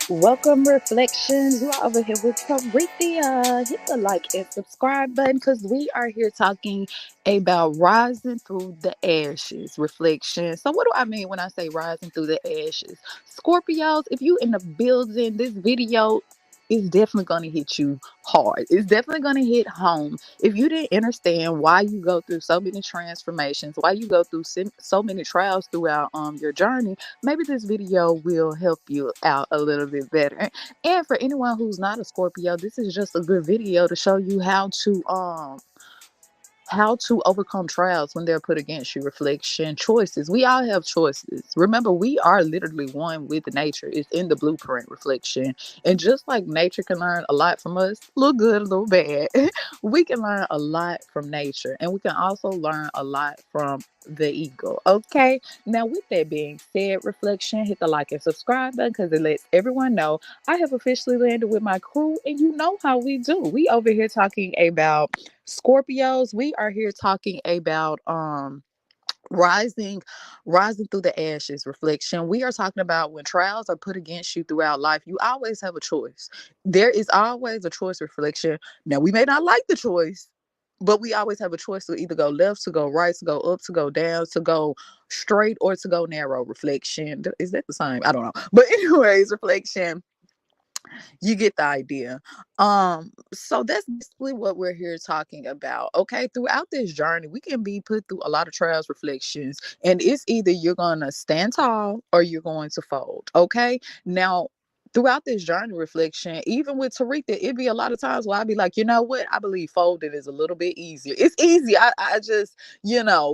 Welcome, Reflections. You are over here with Carithia. Hit the like and subscribe button because we are here talking about rising through the ashes. Reflection. So, what do I mean when I say rising through the ashes? Scorpios, if you in the building, this video is definitely going to hit you hard. It's definitely going to hit home. If you didn't understand why you go through so many transformations, why you go through so many trials throughout your journey, maybe this video will help you out a little bit better. And for anyone who's not a Scorpio, this is just a good video to show you how to overcome trials when they're put against you. Reflection. Choices. We all have choices. Remember, we are literally one with nature. It's in the blueprint. Reflection. And just like nature can learn a lot from us, a little good, a little bad, we can learn a lot from nature. And we can also learn a lot from the ego. Okay. Now, with that being said, reflection, hit the like and subscribe button because it lets everyone know I have officially landed with my crew, and you know how we do. We over here talking about Scorpios. We are here talking about rising rising through the ashes. Reflection. We are talking about when trials are put against you throughout life, you always have a choice. There is always a choice. Reflection. Now, we may not like the choice, but we always have a choice to either go left, to go right, to go up, to go down, to go straight, or to go narrow. Reflection. Is that the same? I don't know. But anyways, reflection, you get the idea. So that's basically what we're here talking about. Okay, throughout this journey we can be put through a lot of trials. Reflections, and it's either you're gonna stand tall or you're going to fold. Okay, now throughout this journey, reflection, even with Tarika, it'd be a lot of times where I'd be like, you know what, I believe folding is a little bit easier. It's easy. I just,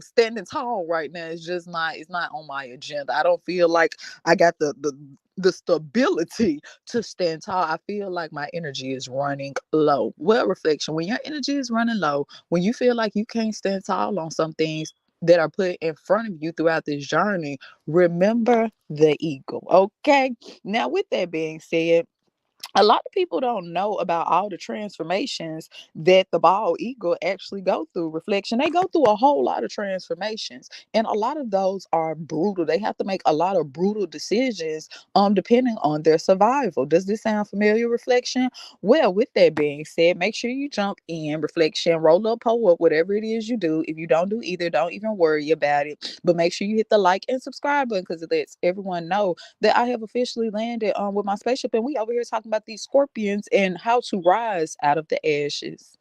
standing tall right now is just not, it's not on my agenda. I don't feel like I got the stability to stand tall. I feel like my energy is running low. Well, reflection, when your energy is running low, when you feel like you can't stand tall on some things that are put in front of you throughout this journey, remember the eagle. Okay. Now, with that being said, a lot of people don't know about all the transformations that the bald eagle actually go through. Reflection, they go through a whole lot of transformations, and a lot of those are brutal. They have to make a lot of brutal decisions depending on their survival. Does this sound familiar? Reflection. Well, with that being said, make sure you jump in. Reflection, roll up, pull up, whatever it is you do. If you don't do either, don't even worry about it, but make sure you hit the like and subscribe button because it lets everyone know that I have officially landed with my spaceship, and we over here talking about these scorpions and how to rise out of the ashes.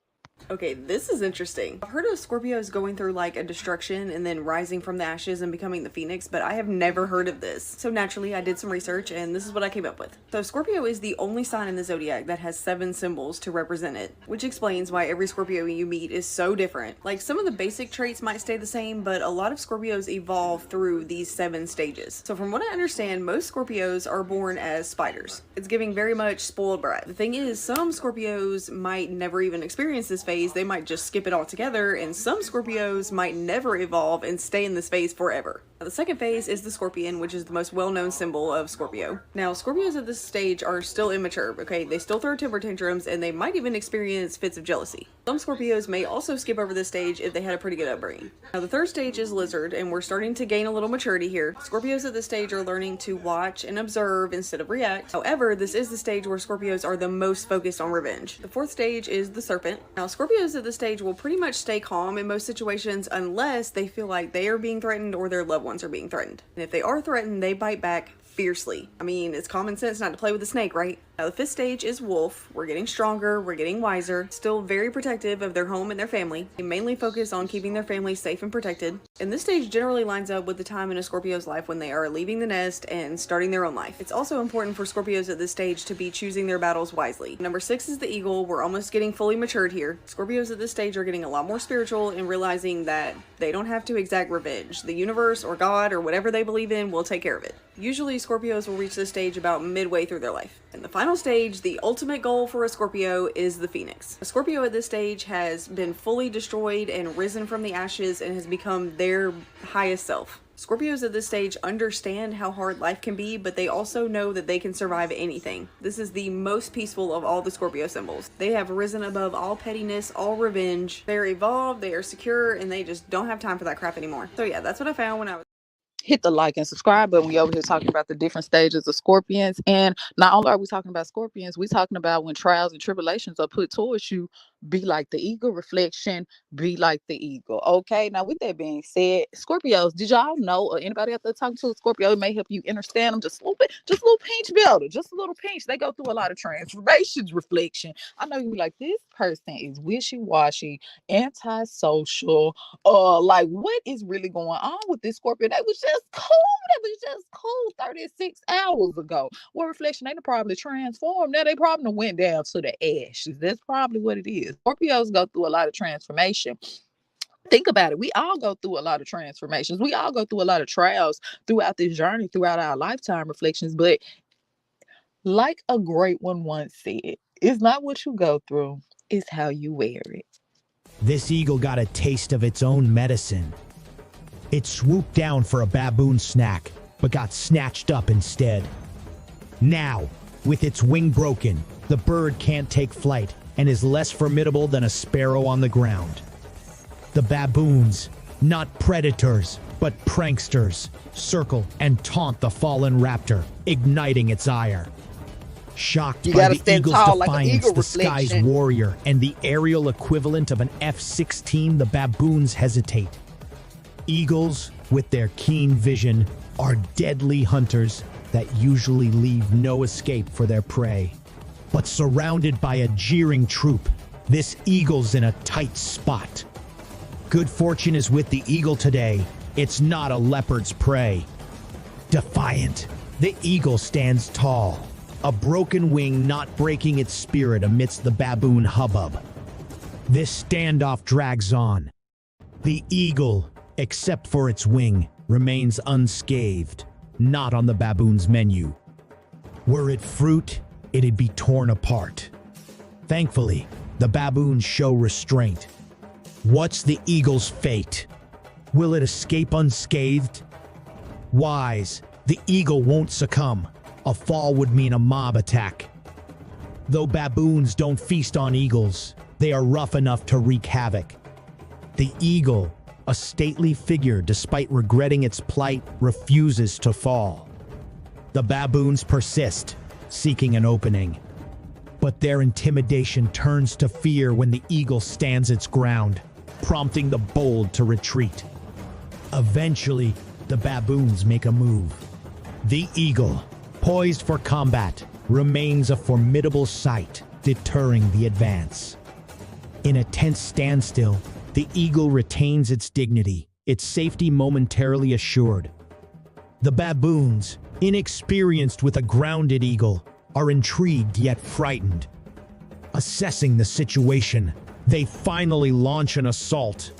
Okay, this is interesting. I've heard of Scorpios going through like a destruction and then rising from the ashes and becoming the phoenix, but I have never heard of this. So naturally, I did some research and this is what I came up with. So Scorpio is the only sign in the zodiac that has 7 symbols to represent it, which explains why every Scorpio you meet is so different. Like some of the basic traits might stay the same, but a lot of Scorpios evolve through these 7 stages. So from what I understand, most Scorpios are born as spiders. It's giving very much spoiled brat. The thing is, some Scorpios might never even experience this phase. They might just skip it altogether, and some Scorpios might never evolve and stay in this phase forever. Now, the second phase is the scorpion, which is the most well-known symbol of Scorpio. Now, Scorpios at this stage are still immature, okay? They still throw temper tantrums, and they might even experience fits of jealousy. Some Scorpios may also skip over this stage if they had a pretty good upbringing. Now, the third stage is lizard, and we're starting to gain a little maturity here. Scorpios at this stage are learning to watch and observe instead of react. However, this is the stage where Scorpios are the most focused on revenge. The fourth stage is the serpent. Now, Scorpios at this stage will pretty much stay calm in most situations unless they feel like they are being threatened or their loved ones are being threatened. And if they are threatened, they bite back fiercely. I mean, it's common sense not to play with a snake, right? Now, the fifth stage is wolf. We're getting stronger, we're getting wiser, still very protective of their home and their family. They mainly focus on keeping their family safe and protected. And this stage generally lines up with the time in a Scorpio's life when they are leaving the nest and starting their own life. It's also important for Scorpios at this stage to be choosing their battles wisely. Number 6 is the eagle. We're almost getting fully matured here. Scorpios at this stage are getting a lot more spiritual and realizing that they don't have to exact revenge. The universe or God or whatever they believe in will take care of it. Usually Scorpios will reach this stage about midway through their life. And the final stage, the ultimate goal for a Scorpio, is the phoenix. A Scorpio at this stage has been fully destroyed and risen from the ashes and has become their highest self. Scorpios at this stage understand how hard life can be, but they also know that they can survive anything. This is the most peaceful of all the Scorpio symbols. They have risen above all pettiness, all revenge. They're evolved, they are secure, and they just don't have time for that crap anymore. So yeah, that's what I found when I was hit the like and subscribe button. We over here talking about the different stages of scorpions. And not only are we talking about scorpions, we talking about when trials and tribulations are put towards you, be like the eagle reflection, be like the eagle. Okay. Now, with that being said, Scorpios, did y'all know, or anybody out there talking to a Scorpio, it may help you understand them just a little bit, just a little pinch better, just a little pinch. They go through a lot of transformations, reflection. I know you be like, this person is wishy-washy, antisocial, like what is really going on with this Scorpio? They was just cool. They was just cool 36 hours ago. Well, reflection ain't probably transformed. Now they probably went down to the ashes. That's probably what it is. Scorpios go through a lot of transformation. Think about it. We all go through a lot of transformations. We all go through a lot of trials throughout this journey, throughout our lifetime reflections. But like a great one once said, it's not what you go through, it's how you wear it. This eagle got a taste of its own medicine. It swooped down for a baboon snack, but got snatched up instead. Now, with its wing broken, the bird can't take flight and is less formidable than a sparrow on the ground. The baboons, not predators, but pranksters, circle and taunt the fallen raptor, igniting its ire. Shocked by the eagle's defiance, the sky's warrior, and the aerial equivalent of an F-16, the baboons hesitate. Eagles, with their keen vision, are deadly hunters that usually leave no escape for their prey. But surrounded by a jeering troop, this eagle's in a tight spot. Good fortune is with the eagle today. It's not a leopard's prey. Defiant, the eagle stands tall, a broken wing not breaking its spirit amidst the baboon hubbub. This standoff drags on. The eagle, except for its wing, remains unscathed, not on the baboon's menu. Were it fruit, it'd be torn apart. Thankfully, the baboons show restraint. What's the eagle's fate? Will it escape unscathed? Wise, the eagle won't succumb. A fall would mean a mob attack. Though baboons don't feast on eagles, they are rough enough to wreak havoc. The eagle, a stately figure despite regretting its plight, refuses to fall. The baboons persist, seeking an opening. But their intimidation turns to fear when the eagle stands its ground, prompting the bold to retreat. Eventually, the baboons make a move. The eagle, poised for combat, remains a formidable sight, deterring the advance. In a tense standstill, the eagle retains its dignity, its safety momentarily assured. The baboons, inexperienced with a grounded eagle, are intrigued yet frightened. Assessing the situation, they finally launch an assault.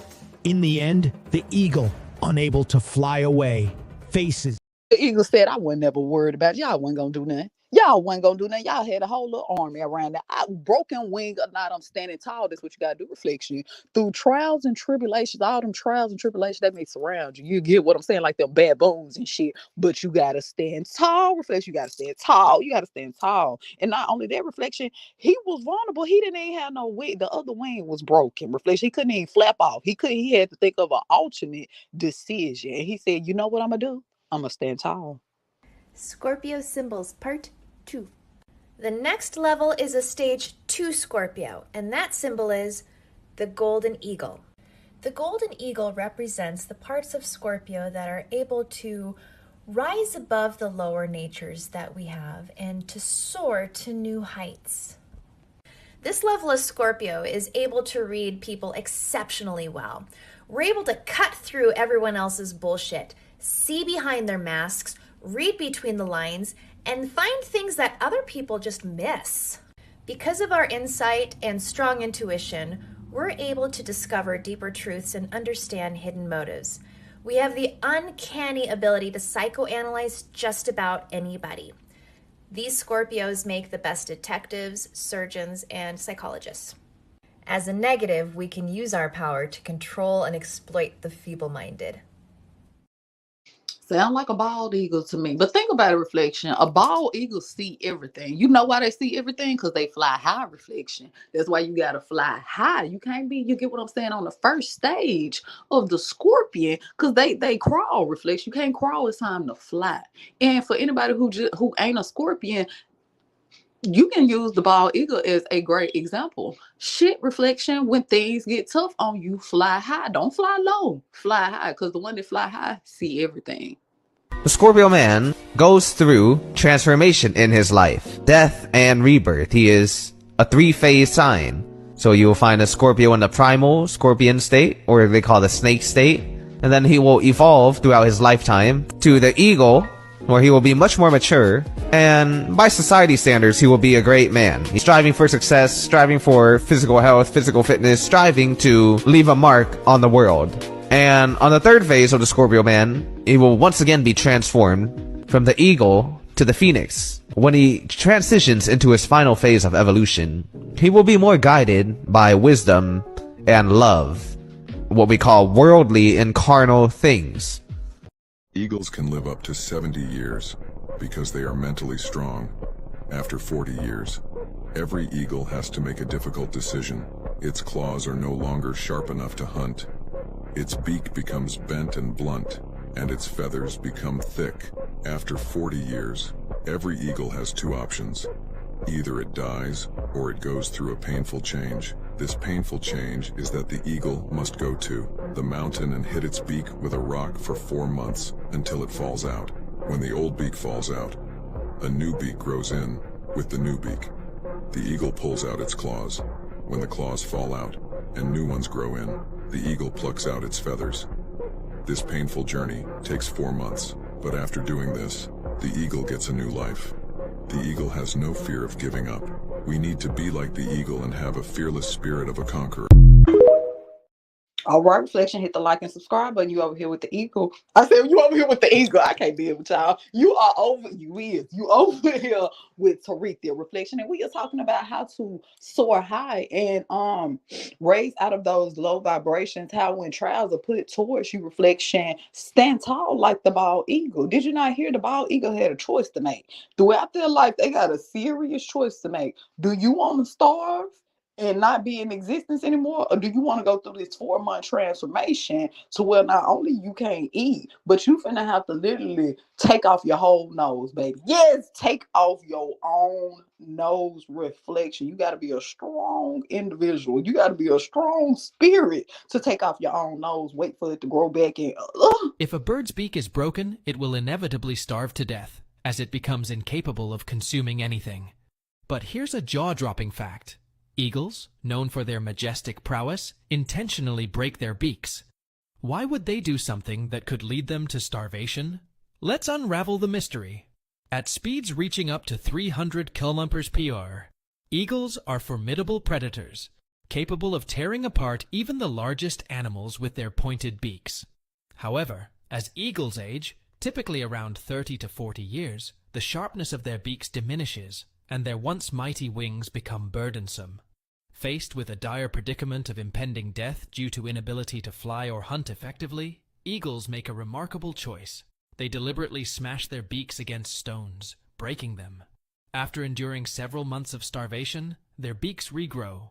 In the end, the eagle, unable to fly away, faces. The eagle said, I wasn't never worried about it. Y'all wasn't gonna do nothing. Y'all wasn't gonna do nothing. Y'all had a whole little army around that. Broken wing or not, I'm standing tall. That's what you gotta do, reflection. Through trials and tribulations, all them trials and tribulations that may surround you. You get what I'm saying, like them bad bones and shit. But you gotta stand tall, reflection. You gotta stand tall. You gotta stand tall. And not only that, reflection, he was vulnerable. He didn't even have no wing. The other wing was broken. Reflection. He couldn't even flap off. He had to think of an alternate decision. And he said, you know what I'm gonna do? I'm gonna stand tall. Scorpio symbols part 2. The next level is a stage 2 Scorpio, and that symbol is the golden eagle. The golden eagle represents the parts of Scorpio that are able to rise above the lower natures that we have and to soar to new heights. This level of Scorpio is able to read people exceptionally well. We're able to cut through everyone else's bullshit, see behind their masks, read between the lines, and find things that other people just miss. Because of our insight and strong intuition, we're able to discover deeper truths and understand hidden motives. We have the uncanny ability to psychoanalyze just about anybody. These Scorpios make the best detectives, surgeons, and psychologists. As a negative, we can use our power to control and exploit the feeble-minded. Sound like a bald eagle to me. But think about it, reflection. A bald eagle see everything. You know why they see everything? Because they fly high, reflection. That's why you gotta fly high. You can't be, you get what I'm saying, on the first stage of the scorpion, because they crawl, reflection. You can't crawl, it's time to fly. And for anybody who ain't a scorpion, you can use the bald eagle as a great example. Shit, reflection, when things get tough on you, fly high. Don't fly low. Fly high, because the one that fly high see everything. The Scorpio man goes through transformation in his life, death and rebirth. He is a three-phase sign. So you will find a Scorpio in the primal scorpion state, or they call the snake state, and then he will evolve throughout his lifetime to the eagle, where he will be much more mature, and by society standards, he will be a great man. He's striving for success, striving for physical health, physical fitness, striving to leave a mark on the world. And on the third phase of the Scorpio man, he will once again be transformed from the eagle to the phoenix. When he transitions into his final phase of evolution, he will be more guided by wisdom and love, what we call worldly and carnal things. Eagles can live up to 70 years because they are mentally strong. After 40 years, every eagle has to make a difficult decision. Its claws are no longer sharp enough to hunt. Its beak becomes bent and blunt, and its feathers become thick. After 40 years, every eagle has two options. Either it dies, or it goes through a painful change. This painful change is that the eagle must go to the mountain and hit its beak with a rock for 4 months until it falls out. When the old beak falls out, a new beak grows in with the new beak. The eagle pulls out its claws. When the claws fall out and new ones grow in, the eagle plucks out its feathers. This painful journey takes 4 months, but after doing this, the eagle gets a new life. The eagle has no fear of giving up. We need to be like the eagle and have a fearless spirit of a conqueror. All right, reflection, hit the like and subscribe button. You over here with the eagle. I said you over here with the eagle. I can't deal with y'all. You over here with Tarithia, reflection, and we are talking about how to soar high and raise out of those low vibrations. How when trials are put towards you, reflection, stand tall like the bald eagle. Did you not hear the bald eagle had a choice to make throughout their life? They got a serious choice to make. Do you want to starve and not be in existence anymore, or do you want to go through this 4-month transformation to where not only you can't eat, but you finna have to literally take off your whole nose, baby? Yes, take off your own nose, reflection. You got to be a strong individual. You got to be a strong spirit to take off your own nose, wait for it to grow back in. If a bird's beak is broken, it will inevitably starve to death, as it becomes incapable of consuming anything. But here's a jaw-dropping fact. Eagles, known for their majestic prowess, intentionally break their beaks. Why would they do something that could lead them to starvation? Let's unravel the mystery. At speeds reaching up to 300 km/h, eagles are formidable predators, capable of tearing apart even the largest animals with their pointed beaks. However, as eagles age, typically around 30 to 40 years, the sharpness of their beaks diminishes, and their once mighty wings become burdensome. Faced with a dire predicament of impending death due to inability to fly or hunt effectively, eagles make a remarkable choice. They deliberately smash their beaks against stones, breaking them. After enduring several months of starvation, their beaks regrow.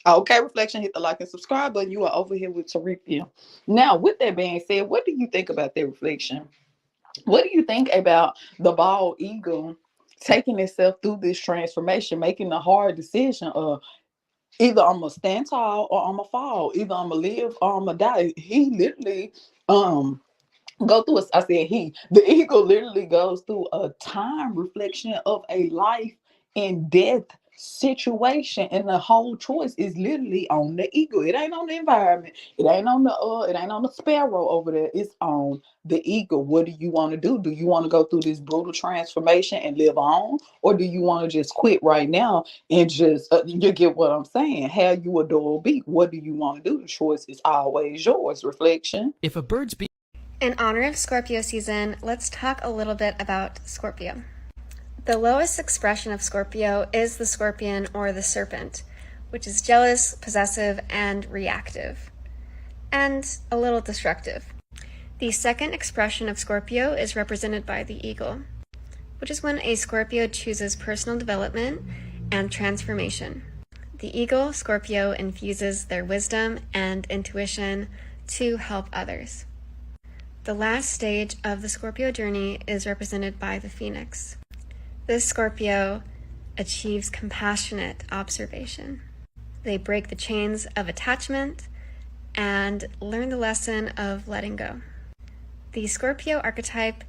Okay, reflection, hit the like and subscribe button. You are over here with Tarithia. Now, with that being said, what do you think about that, reflection? What do you think about the bald eagle taking itself through this transformation, making the hard decision of either I'm gonna stand tall or I'm gonna fall, either I'm gonna live or I'm gonna die? He literally go through the eagle literally goes through a time reflection of a life and death situation, and the whole choice is literally on the eagle. It ain't on the environment, it ain't on the sparrow over there, it's on the eagle. What do you want to do? Do you want to go through this brutal transformation and live on, or do you want to just quit right now and just you get what I'm saying, have you a dual beak? What do you want to do? The choice is always yours, reflection. If a bird's beak In honor of Scorpio season, let's talk a little bit about Scorpio. The lowest expression of Scorpio is the scorpion or the serpent, which is jealous, possessive, and reactive, and a little destructive. The second expression of Scorpio is represented by the eagle, which is when a Scorpio chooses personal development and transformation. The eagle, Scorpio, infuses their wisdom and intuition to help others. The last stage of the Scorpio journey is represented by the phoenix. This Scorpio achieves compassionate observation. They break the chains of attachment and learn the lesson of letting go. The Scorpio archetype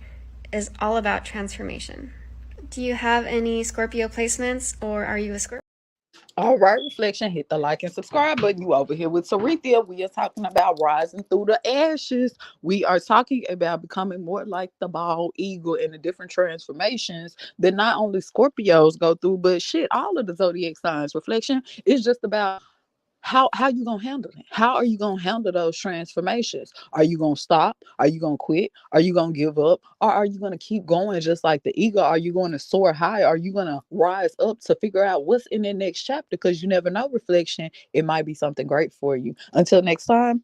is all about transformation. Do you have any Scorpio placements, or are you a Scorpio? All right, reflection. Hit the like and subscribe button. You over here with Sarithia. We are talking about rising through the ashes. We are talking about becoming more like the bald eagle and the different transformations that not only Scorpios go through, but shit, all of the zodiac signs. Reflection is just about how you gonna handle it. How are you gonna handle those transformations? Are you gonna stop? Are you gonna quit? Are you gonna give up? Or are you gonna keep going just like the eagle? Are you gonna soar high? Are you gonna rise up to figure out what's in the next chapter? Because you never know, reflection, it might be something great for you. Until next time.